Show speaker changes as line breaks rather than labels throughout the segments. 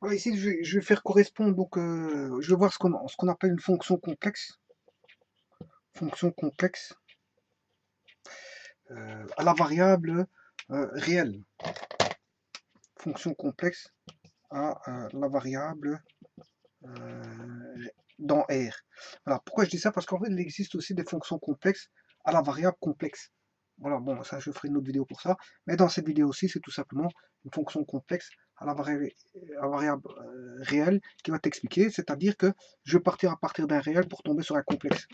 Voilà, ici, je vais faire correspondre, donc je vais voir ce qu'on appelle une fonction complexe. Fonction complexe à la variable réelle. Fonction complexe à la variable dans R. Voilà. Pourquoi je dis ça? Parce qu'en fait, il existe aussi des fonctions complexes à la variable complexe. Voilà, bon, ça, je ferai une autre vidéo pour ça. Mais dans cette vidéo aussi, c'est tout simplement une fonction complexe à la variable réelle qui va t'expliquer. C'est-à-dire que je vais partir à partir d'un réel pour tomber sur un complexe.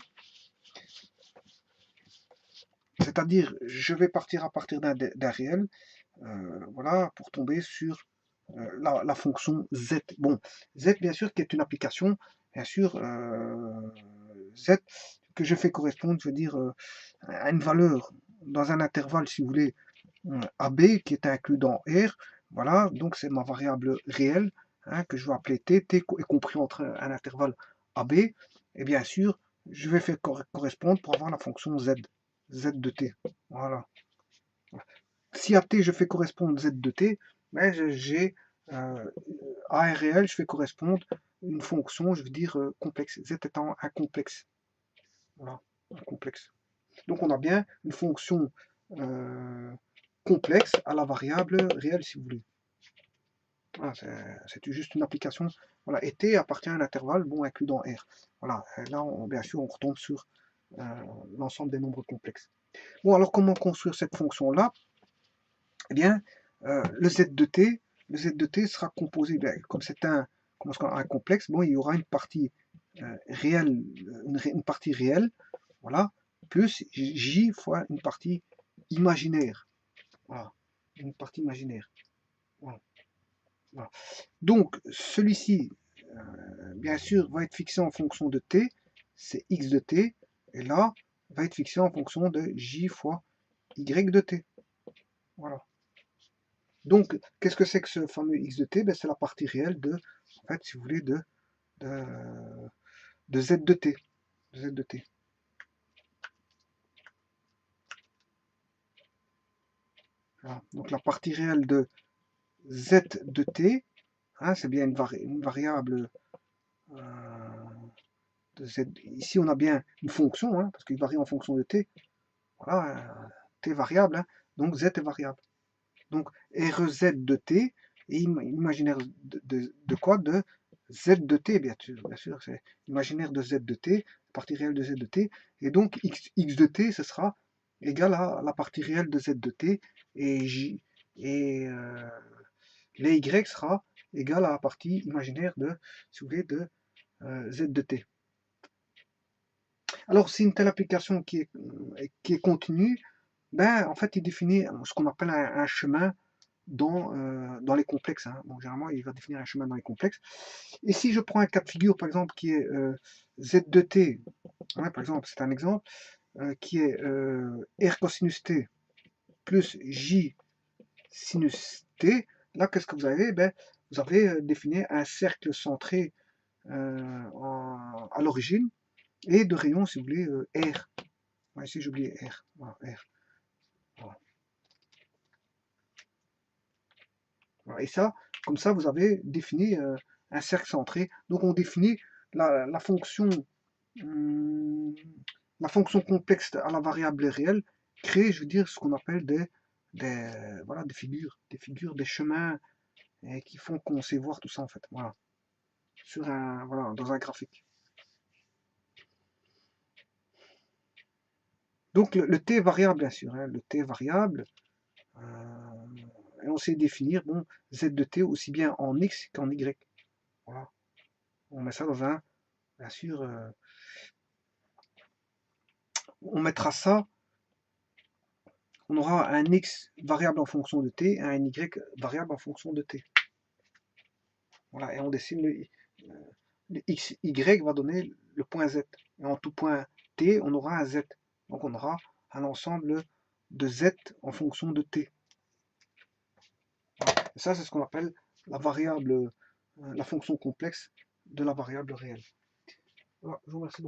C'est-à-dire, je vais partir à partir d'un réel, voilà, pour tomber sur la fonction z. Bon, z, bien sûr, qui est une application, bien sûr, z, que je fais correspondre, je veux dire, à une valeur dans un intervalle, si vous voulez, AB, qui est inclus dans R. Voilà, donc c'est ma variable réelle, hein, que je vais appeler t, t est compris entre un intervalle AB, et bien sûr, je vais faire correspondre pour avoir la fonction z, z de t. Voilà. Si à t je fais correspondre z de t, ben j'ai à un réel, je fais correspondre une fonction, je veux dire complexe, z étant un complexe. Voilà, un complexe. Donc on a bien une fonction complexe à la variable réelle, si vous voulez. Voilà, c'est juste une application. Voilà, et t appartient à un intervalle bon inclus dans R. Voilà, là, bien sûr, on retombe sur l'ensemble des nombres complexes. Bon, alors comment construire cette fonction-là? Eh bien, le z de t sera composé, bien, comme c'est un complexe, bon, il y aura une partie réelle, une partie réelle, voilà, plus j fois une partie imaginaire. Voilà, une partie imaginaire. Voilà. Voilà. Donc, celui-ci, bien sûr, va être fixé en fonction de t, c'est x de t, et là, va être fixé en fonction de j fois y de t. Voilà. Donc, qu'est-ce que c'est que ce fameux x de t? Ben, c'est la partie réelle de, en fait, si vous voulez, de, de z de t. De z de t. Voilà. Donc, la partie réelle de z de t, hein, c'est bien une variable de z. Ici, on a bien une fonction, hein, parce qu'il varie en fonction de t. Voilà, t variable, hein, donc z est variable. Donc, RZ de t, et imaginaire de quoi? De z de t, bien sûr, c'est imaginaire de z de t, partie réelle de z de t, et donc x de t, ce sera égal à la partie réelle de z de t, et les y sera égal à la partie imaginaire de, si vous voulez, de z de t. Alors, c'est une telle application qui est continue, ben, en fait, il définit ce qu'on appelle un chemin dans les complexes. Hein. Bon, généralement, il va définir un chemin dans les complexes. Et si je prends un cas de figure, par exemple, qui est z de t, ouais, par exemple, c'est un exemple, qui est r cosinus t plus j sinus t, là, qu'est-ce que vous avez? Ben, vous avez défini un cercle centré à l'origine et de rayon, si vous voulez, r. Ouais, ici, j'ai oublié r. Voilà, r. Voilà. Voilà. Et ça, comme ça, vous avez défini un cercle centré. Donc, on définit la fonction, hum, la fonction complexe à la variable réelle, créer, je veux dire, ce qu'on appelle voilà, des figures, des chemins qui font qu'on sait voir tout ça, en fait. Voilà. Voilà, dans un graphique. Donc, le t est variable, bien sûr. Hein, le t est variable. Et on sait définir, bon, z de t aussi bien en x qu'en y. Voilà. On met ça dans un, bien sûr, on mettra ça, on aura un x variable en fonction de t et un y variable en fonction de t. Voilà, et on dessine le x, y va donner le point z. Et en tout point t, on aura un z. Donc on aura un ensemble de z en fonction de t. Et ça, c'est ce qu'on appelle la variable, la fonction complexe de la variable réelle. Voilà, je vous remercie.